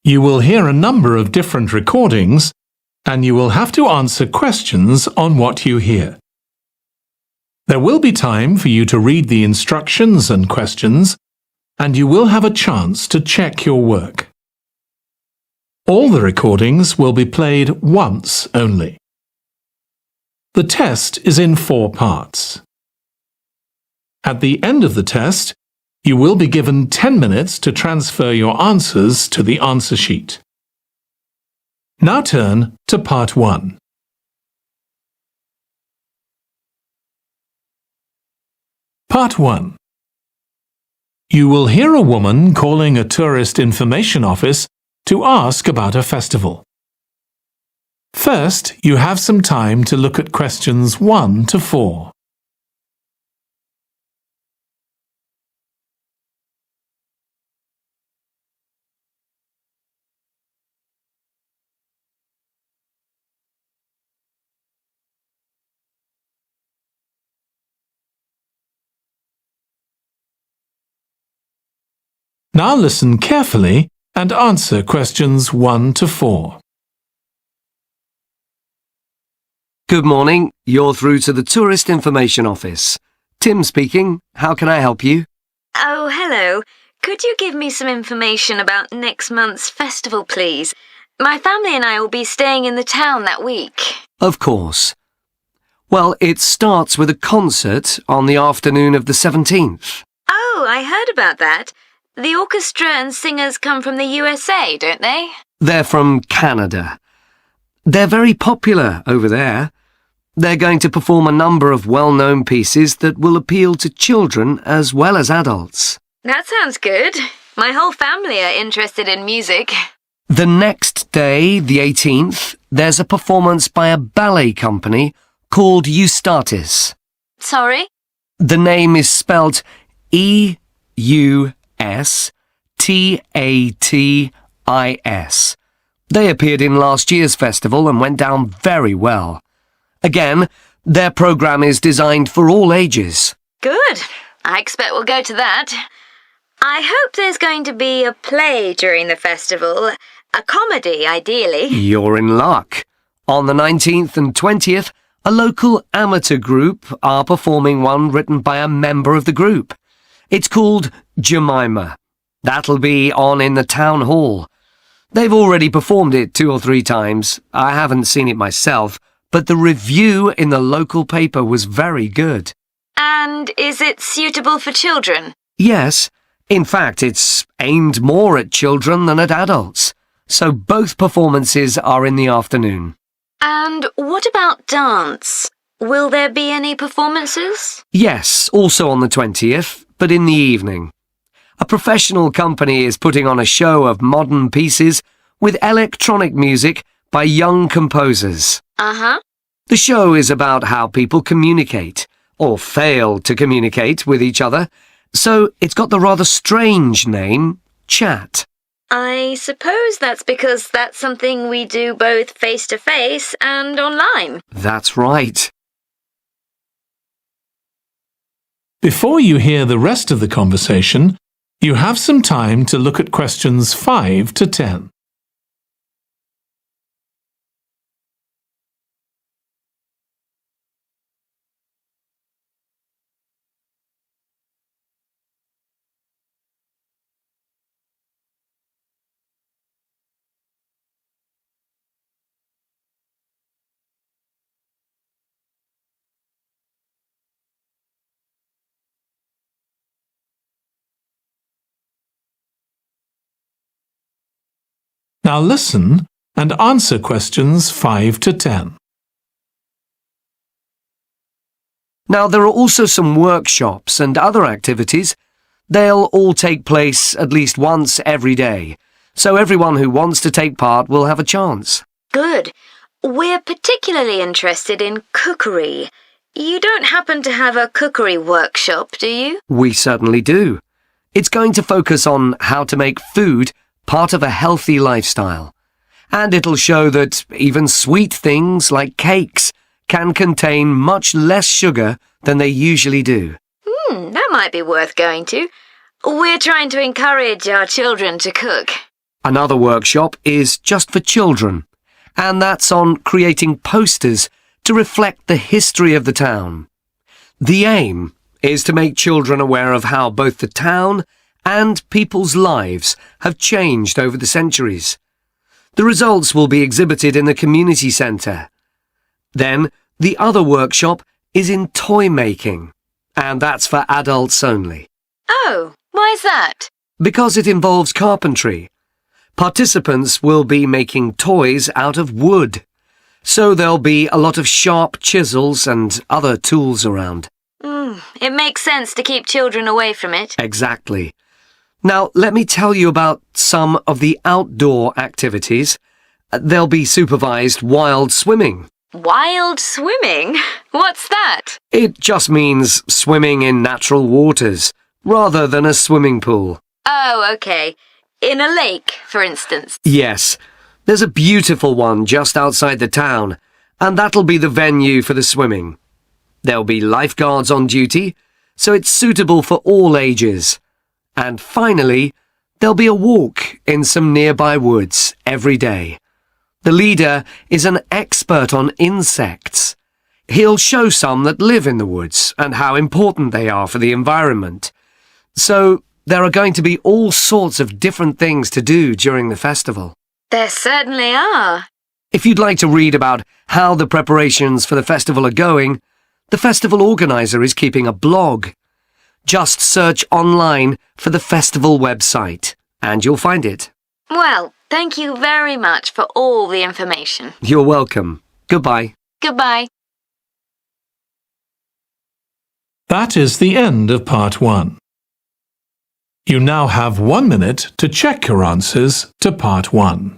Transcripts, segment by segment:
You will hear a number of different recordings, and you will have to answer questions on what you hear. There will be time for you to read the instructions and questions, and you will have a chance to check your work. All the recordings will be played once only. The test is in 4 parts. At the end of the test, you will be given 10 minutes to transfer your answers to the answer sheet. Now turn to Part 1. Part 1. You will hear a woman calling a tourist information office to ask about a festival. First, you have some time to look at questions 1 to 4. Now listen carefully and answer questions 1 to 4. Good morning. You're through to the Tourist Information Office. Tim speaking. How can I help you? Oh, hello. Could you give me some information about next month's festival, please? My family and I will be staying in the town that week. Of course. Well, it starts with a concert on the afternoon of the 17th. Oh, I heard about that. The orchestra and singers come from the USA, don't they? They're from Canada. They're very popular over there. They're going to perform a number of well-known pieces that will appeal to children as well as adults. That sounds good. My whole family are interested in music. The next day, the 18th, there's a performance by a ballet company called Eustatis. Sorry? The name is spelled Eustatis. They appeared in last year's festival and went down very well. Again, their program is designed for all ages. Good. I expect we'll go to that. I hope there's going to be a play during the festival. A comedy, ideally. You're in luck. On the 19th and 20th, a local amateur group are performing one written by a member of the group. It's called Jemima. That'll be on in the town hall. They've already performed it 2 or 3 times. I haven't seen it myself, but the review in the local paper was very good. And is it suitable for children? Yes. In fact, it's aimed more at children than at adults. So both performances are in the afternoon. And what about dance? Will there be any performances? Yes, also on the 20th, but in the evening. A professional company is putting on a show of modern pieces with electronic music by young composers. Uh-huh. The show is about how people communicate, or fail to communicate with each other, so it's got the rather strange name, Chat. I suppose that's because that's something we do both face-to-face and online. That's right. Before you hear the rest of the conversation, you have some time to look at questions 5 to 10. Now listen and answer questions 5 to 10. Now, there are also some workshops and other activities. They'll all take place at least once every day, so everyone who wants to take part will have a chance. Good. We're particularly interested in cookery. You don't happen to have a cookery workshop, do you? We certainly do. It's going to focus on how to make food part of a healthy lifestyle. And it'll show that even sweet things like cakes can contain much less sugar than they usually do. That might be worth going to. We're trying to encourage our children to cook. Another workshop is just for children, and that's on creating posters to reflect the history of the town. The aim is to make children aware of how both the town and people's lives have changed over the centuries. The results will be exhibited in the community centre. Then, the other workshop is in toy making, and that's for adults only. Oh, why's that? Because it involves carpentry. Participants will be making toys out of wood, so there'll be a lot of sharp chisels and other tools around. It makes sense to keep children away from it. Exactly. Now, let me tell you about some of the outdoor activities. There'll be supervised wild swimming. Wild swimming? What's that? It just means swimming in natural waters, rather than a swimming pool. Oh, okay. In a lake, for instance. Yes, there's a beautiful one just outside the town, and that'll be the venue for the swimming. There'll be lifeguards on duty, so it's suitable for all ages. And finally, there'll be a walk in some nearby woods every day. The leader is an expert on insects. He'll show some that live in the woods and how important they are for the environment. So there are going to be all sorts of different things to do during the festival. There certainly are. If you'd like to read about how the preparations for the festival are going, the festival organizer is keeping a blog. Just search online for the festival website, and you'll find it. Well, thank you very much for all the information. You're welcome. Goodbye. Goodbye. That is the end of part 1. You now have 1 minute to check your answers to part 1.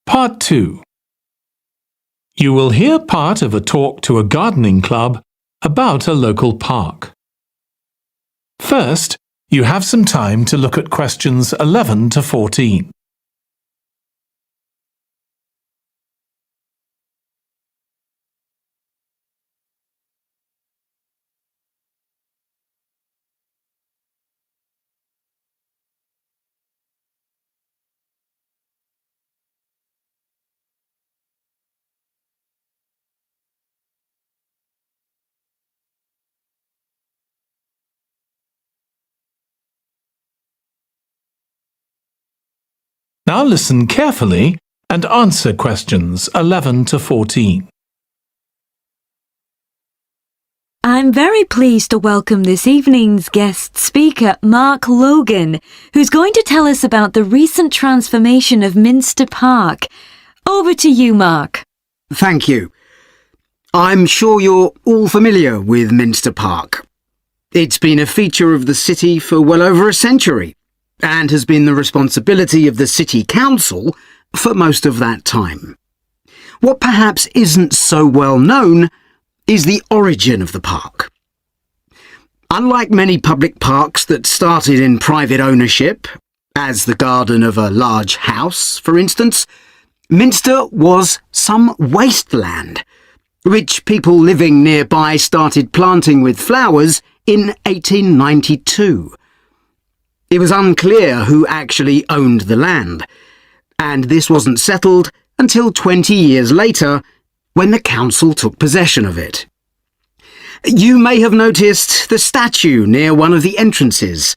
Part 2. You will hear part of a talk to a gardening club about a local park. First, you have some time to look at questions 11 to 14. Now listen carefully and answer questions 11 to 14. I'm very pleased to welcome this evening's guest speaker, Mark Logan, who's going to tell us about the recent transformation of Minster Park. Over to you, Mark. Thank you. I'm sure you're all familiar with Minster Park. It's been a feature of the city for well over a century, and has been the responsibility of the City Council for most of that time. What perhaps isn't so well known is the origin of the park. Unlike many public parks that started in private ownership, as the garden of a large house, for instance, Minster was some wasteland, which people living nearby started planting with flowers in 1892. It was unclear who actually owned the land, and this wasn't settled until 20 years later, when the council took possession of it. You may have noticed the statue near one of the entrances.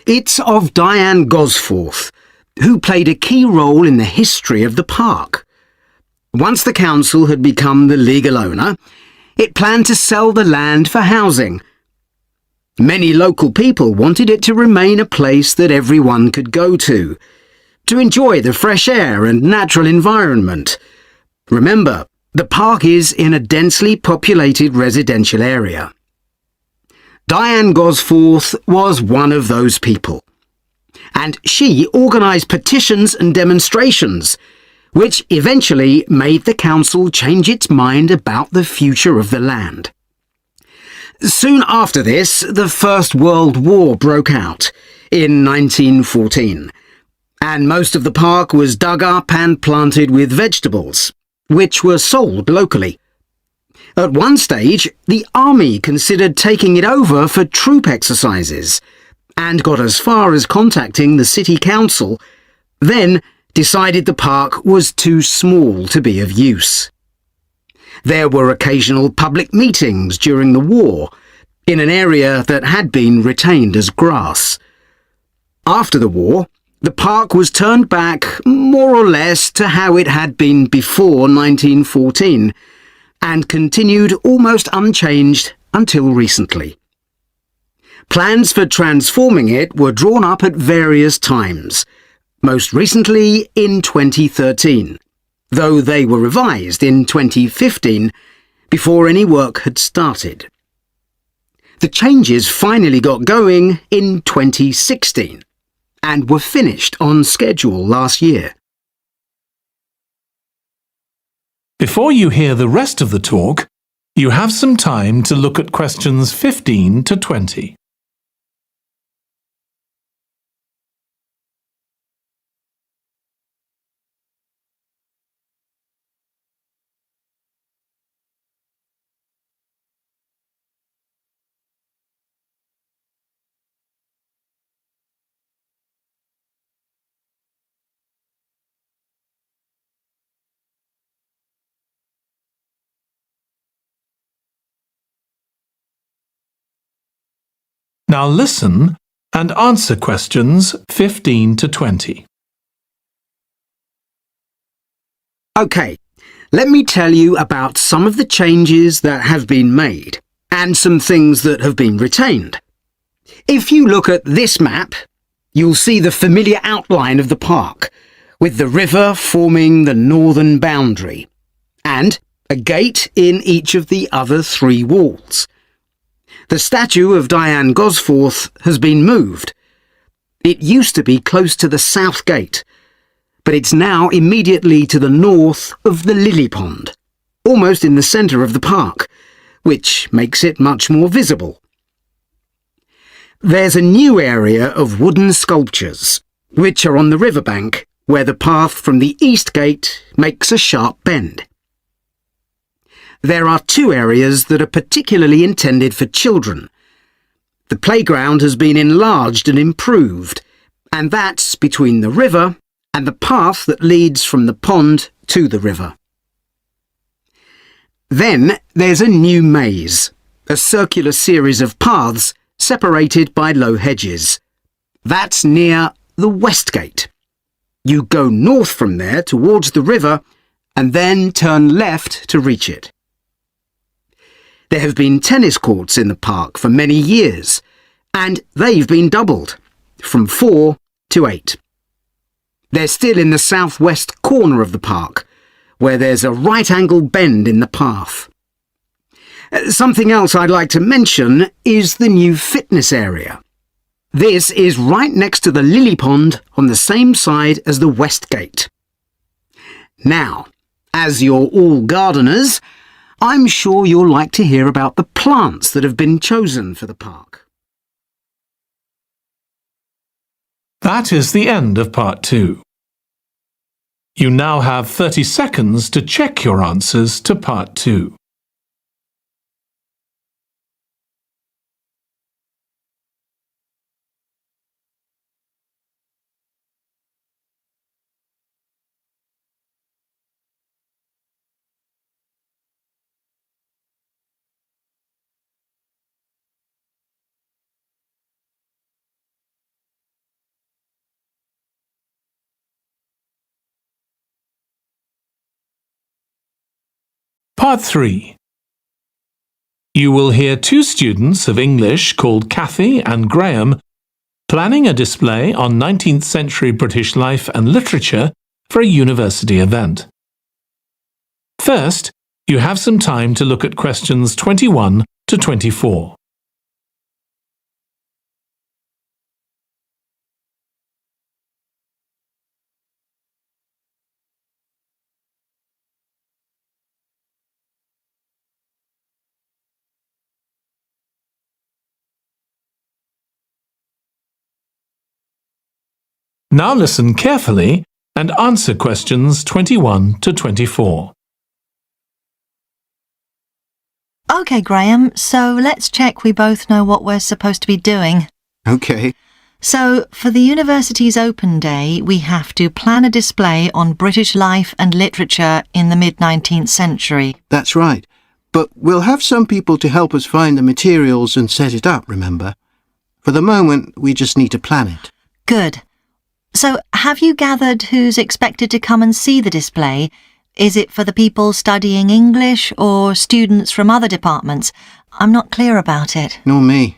It's of Diane Gosforth, who played a key role in the history of the park. Once the council had become the legal owner, it planned to sell the land for housing. Many local people wanted it to remain a place that everyone could go to enjoy the fresh air and natural environment. Remember, the park is in a densely populated residential area. Diane Gosforth was one of those people, and she organised petitions and demonstrations, which eventually made the council change its mind about the future of the land. Soon after this, the First World War broke out in 1914, and most of the park was dug up and planted with vegetables, which were sold locally. At one stage, the army considered taking it over for troop exercises, and got as far as contacting the city council, then decided the park was too small to be of use. There were occasional public meetings during the war, in an area that had been retained as grass. After the war, the park was turned back more or less to how it had been before 1914, and continued almost unchanged until recently. Plans for transforming it were drawn up at various times, most recently in 2013, though they were revised in 2015 before any work had started. The changes finally got going in 2016 and were finished on schedule last year. Before you hear the rest of the talk, you have some time to look at questions 15 to 20. Now listen and answer questions 15 to 20. OK, let me tell you about some of the changes that have been made and some things that have been retained. If you look at this map, you'll see the familiar outline of the park, with the river forming the northern boundary, and a gate in each of the other 3 walls. The statue of Diane Gosforth has been moved. It used to be close to the south gate, but it's now immediately to the north of the lily pond, almost in the centre of the park, which makes it much more visible. There's a new area of wooden sculptures, which are on the riverbank, where the path from the east gate makes a sharp bend. There are 2 areas that are particularly intended for children. The playground has been enlarged and improved, and that's between the river and the path that leads from the pond to the river. Then there's a new maze, a circular series of paths separated by low hedges. That's near the west gate. You go north from there towards the river and then turn left to reach it. There have been tennis courts in the park for many years, and they've been doubled, from 4 to 8. They're still in the southwest corner of the park, where there's a right-angle bend in the path. Something else I'd like to mention is the new fitness area. This is right next to the lily pond on the same side as the west gate. Now, as you're all gardeners, I'm sure you'll like to hear about the plants that have been chosen for the park. That is the end of part 2. You now have 30 seconds to check your answers to part 2. Part 3. You will hear two students of English called Kathy and Graham planning a display on 19th century British life and literature for a university event. First, you have some time to look at questions 21 to 24. Now listen carefully and answer questions 21 to 24. OK, Graham, so let's check we both know what we're supposed to be doing. OK. So, for the university's open day, we have to plan a display on British life and literature in the mid-19th century. That's right. But we'll have some people to help us find the materials and set it up, remember? For the moment, we just need to plan it. Good. So, have you gathered who's expected to come and see the display? Is it for the people studying English or students from other departments? I'm not clear about it. Nor me.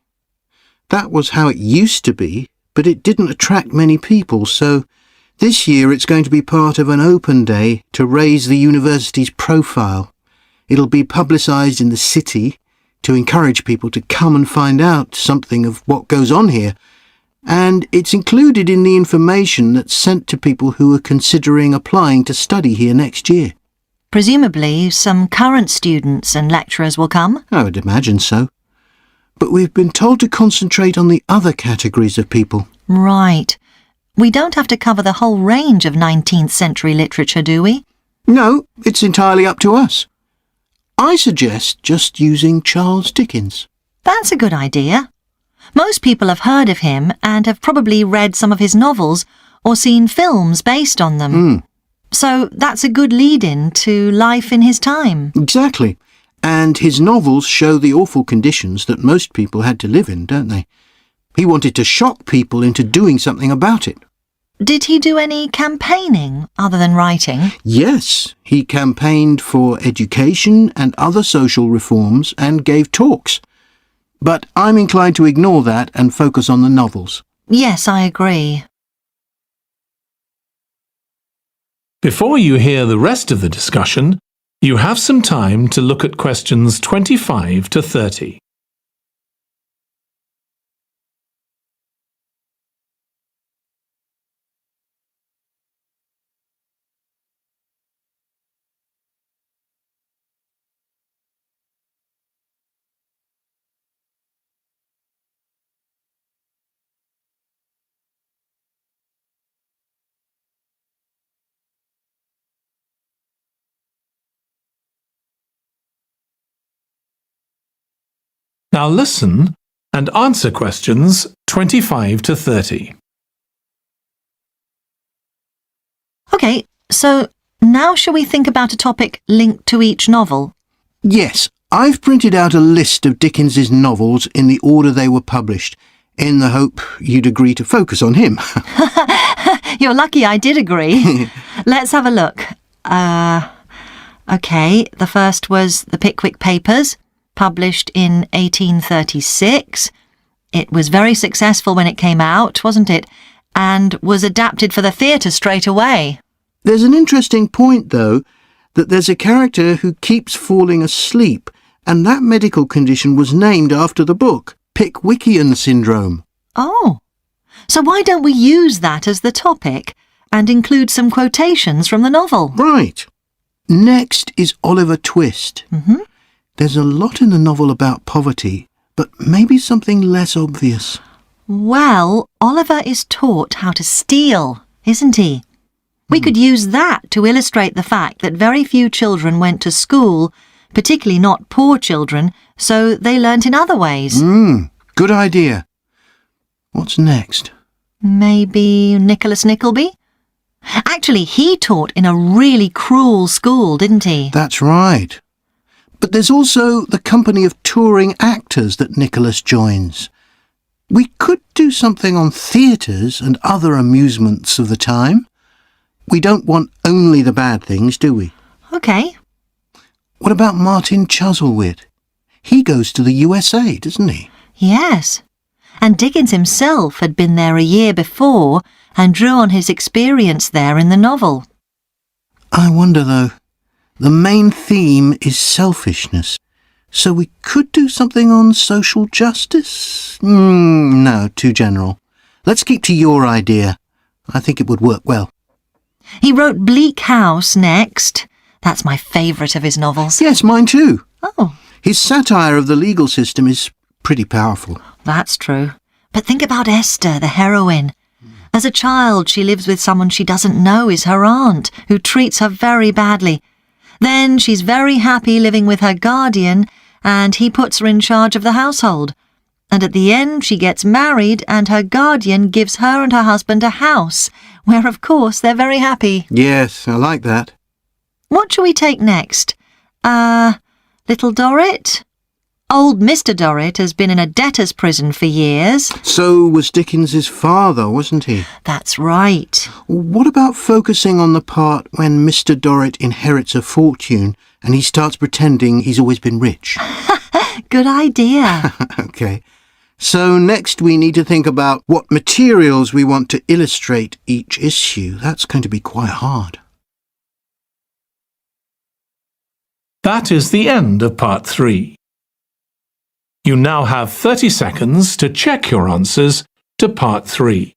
That was how it used to be, but it didn't attract many people, so this year it's going to be part of an open day to raise the university's profile. It'll be publicised in the city to encourage people to come and find out something of what goes on here. And it's included in the information that's sent to people who are considering applying to study here next year. Presumably, some current students and lecturers will come? I would imagine so. But we've been told to concentrate on the other categories of people. Right. We don't have to cover the whole range of 19th century literature, do we? No, it's entirely up to us. I suggest just using Charles Dickens. That's a good idea. Most people have heard of him and have probably read some of his novels or seen films based on them. So that's a good lead-in to life in his time. Exactly. And his novels show the awful conditions that most people had to live in, don't they? He wanted to shock people into doing something about it. Did he do any campaigning other than writing? Yes, he campaigned for education and other social reforms and gave talks. But I'm inclined to ignore that and focus on the novels. Yes, I agree. Before you hear the rest of the discussion, you have some time to look at questions 25 to 30. Now listen and answer questions 25 to 30. OK, so now shall we think about a topic linked to each novel? Yes, I've printed out a list of Dickens's novels in the order they were published, in the hope you'd agree to focus on him. You're lucky I did agree. Let's have a look. OK, the first was The Pickwick Papers, published in 1836. It was very successful when it came out, wasn't it? And was adapted for the theatre straight away. There's an interesting point, though, that there's a character who keeps falling asleep, and that medical condition was named after the book, Pickwickian syndrome. Oh, so why don't we use that as the topic and include some quotations from the novel? Right. Next is Oliver Twist. There's a lot in the novel about poverty, but maybe something less obvious. Well, Oliver is taught how to steal, isn't he? We could use that to illustrate the fact that very few children went to school, particularly not poor children, so they learnt in other ways. Good idea. What's next? Maybe Nicholas Nickleby? Actually, he taught in a really cruel school, didn't he? That's right. But there's also the company of touring actors that Nicholas joins. We could do something on theatres and other amusements of the time. We don't want only the bad things, do we? OK. What about Martin Chuzzlewit? He goes to the USA, doesn't he? Yes. And Dickens himself had been there a year before and drew on his experience there in the novel. I wonder, though. The main theme is selfishness. So we could do something on social justice? No, too general. Let's keep to your idea. I think it would work well. He wrote Bleak House next. That's my favourite of his novels. Yes, mine too. Oh, His satire of the legal system is pretty powerful. that's true. But think about Esther, the heroine. As a child, she lives with someone she doesn't know is her aunt, who treats her very badly. Then she's very happy living with her guardian, and he puts her in charge of the household. And at the end, she gets married, and her guardian gives her and her husband a house, where, of course, they're very happy. Yes, I like that. What shall we take next? Little Dorrit? Old Mr. Dorrit has been in a debtor's prison for years. So was Dickens's father, wasn't he? That's right. What about focusing on the part when Mr. Dorrit inherits a fortune and he starts pretending he's always been rich? Good idea. OK. So next we need to think about what materials we want to illustrate each issue. That's going to be quite hard. That is the end of part 3. You now have 30 seconds to check your answers to part 3.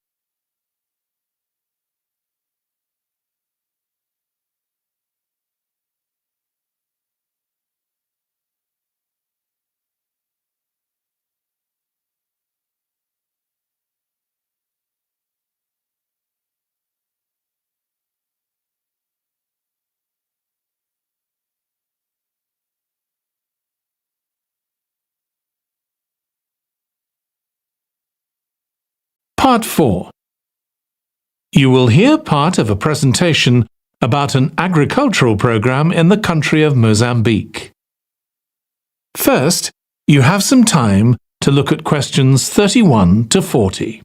Part 4. You will hear part of a presentation about an agricultural program in the country of Mozambique. First, you have some time to look at questions 31 to 40.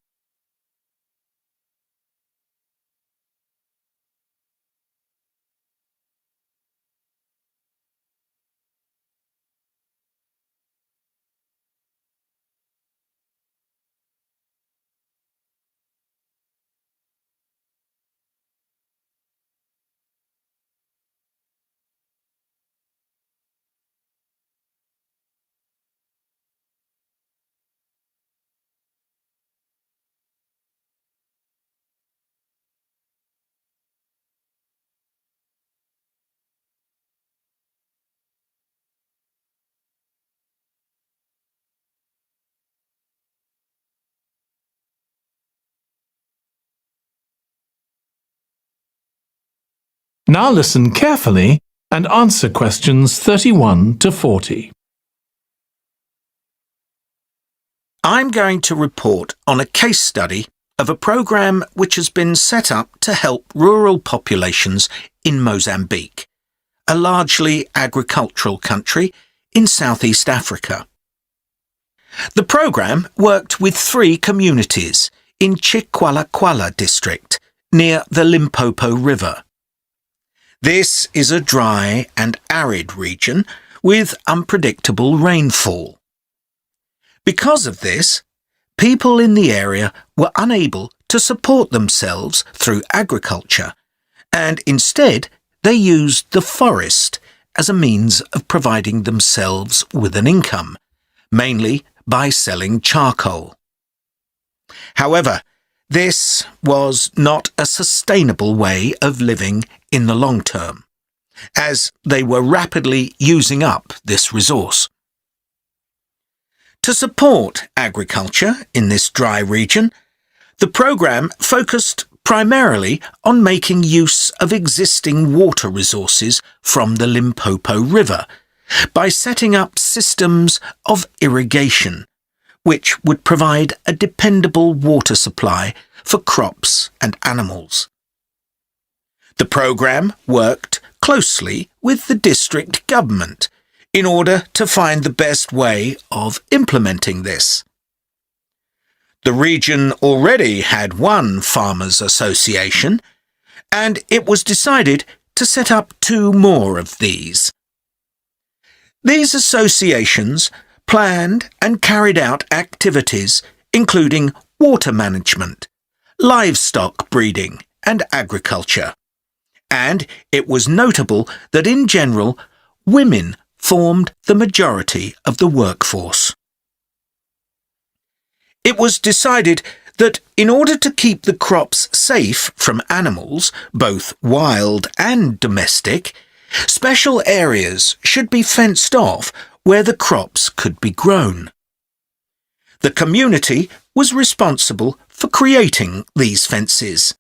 Now listen carefully and answer questions 31 to 40. I'm going to report on a case study of a program which has been set up to help rural populations in Mozambique, a largely agricultural country in Southeast Africa. The program worked with 3 communities in Chikwalakwala district near the Limpopo River. This is a dry and arid region with unpredictable rainfall. Because of this, people in the area were unable to support themselves through agriculture, and instead they used the forest as a means of providing themselves with an income, mainly by selling charcoal. However, this was not a sustainable way of living in the long term, as they were rapidly using up this resource. To support agriculture in this dry region, the program focused primarily on making use of existing water resources from the Limpopo River by setting up systems of irrigation, which would provide a dependable water supply for crops and animals. The program worked closely with the district government in order to find the best way of implementing this. The region already had one farmers' association, and it was decided to set up 2 more of these. These associations planned and carried out activities including water management, livestock breeding and agriculture. And it was notable that in general, women formed the majority of the workforce. It was decided that in order to keep the crops safe from animals, both wild and domestic, special areas should be fenced off where the crops could be grown. The community was responsible for creating these fences,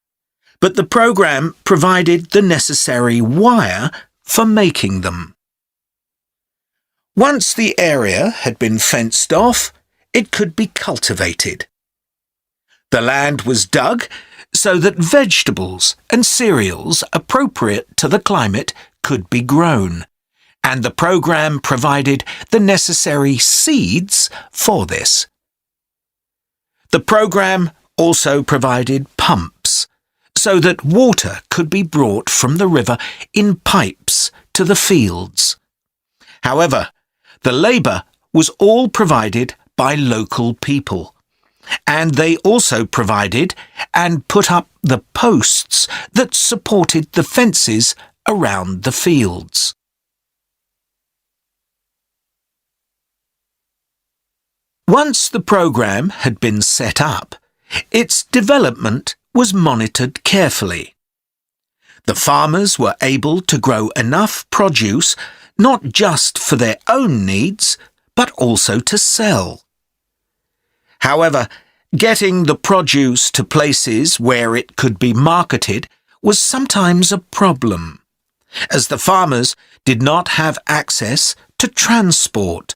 but the programme provided the necessary wire for making them. Once the area had been fenced off, it could be cultivated. The land was dug so that vegetables and cereals appropriate to the climate could be grown, and the programme provided the necessary seeds for this. The programme also provided pumps so that water could be brought from the river in pipes to the fields. However, the labour was all provided by local people, and they also provided and put up the posts that supported the fences around the fields. Once the programme had been set up, its development was monitored carefully. The farmers were able to grow enough produce not just for their own needs, but also to sell. However, getting the produce to places where it could be marketed was sometimes a problem, as the farmers did not have access to transport,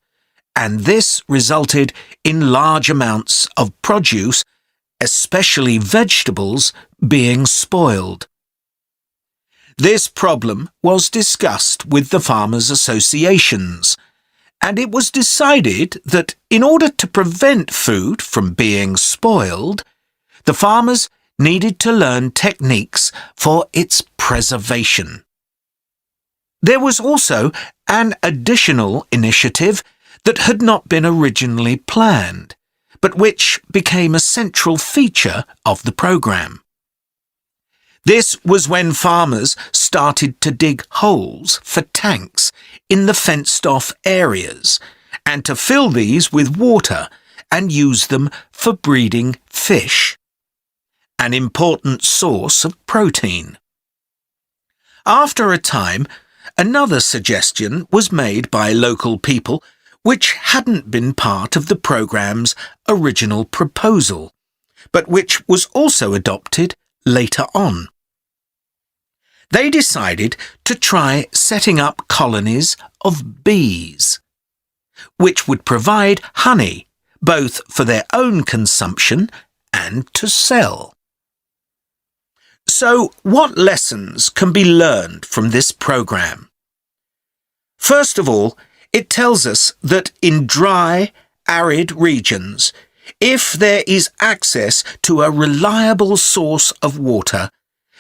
and this resulted in large amounts of produce, especially vegetables, being spoiled. This problem was discussed with the farmers' associations, and it was decided that in order to prevent food from being spoiled, the farmers needed to learn techniques for its preservation. There was also an additional initiative that had not been originally planned, but which became a central feature of the programme. This was when farmers started to dig holes for tanks in the fenced-off areas and to fill these with water and use them for breeding fish, an important source of protein. After a time, another suggestion was made by local people which hadn't been part of the programme's original proposal, but which was also adopted later on. They decided to try setting up colonies of bees, which would provide honey both for their own consumption and to sell. So, what lessons can be learned from this programme? First of all, it tells us that in dry, arid regions, if there is access to a reliable source of water,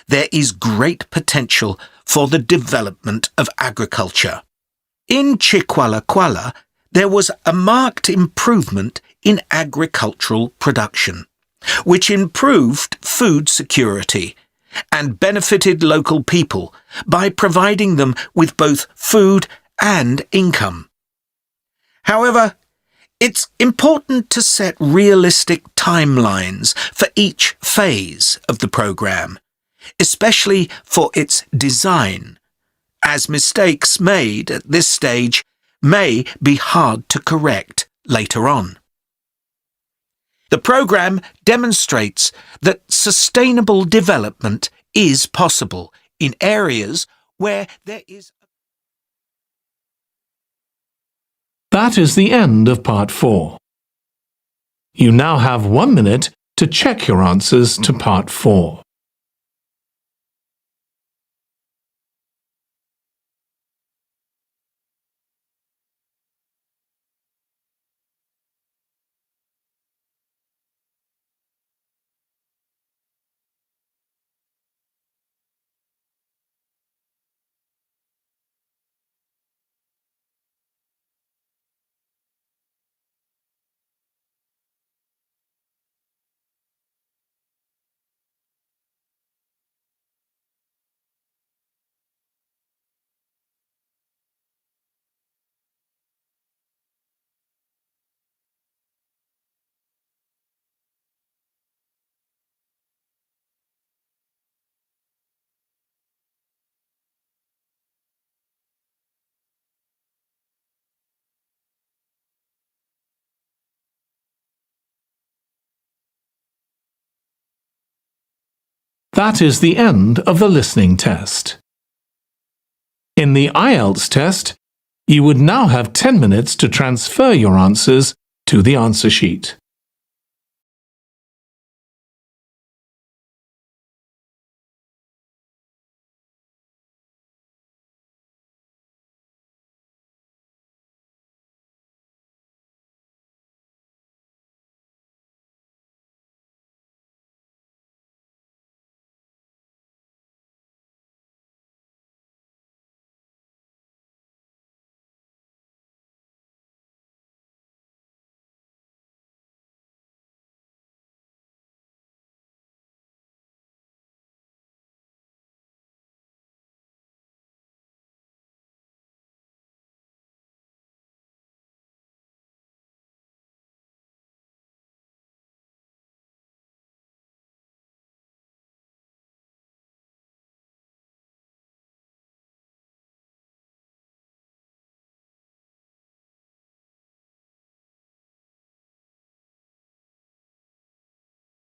there is great potential for the development of agriculture. In Chiqualaquala, there was a marked improvement in agricultural production, which improved food security and benefited local people by providing them with both food and income. However, it's important to set realistic timelines for each phase of the programme, especially for its design, as mistakes made at this stage may be hard to correct later on. The programme demonstrates that sustainable development is possible in areas where there is. That is the end of part 4. You now have 1 minute to check your answers to part 4. That is the end of the listening test. In the Ielts test, you would now have 10 minutes to transfer your answers to the answer sheet.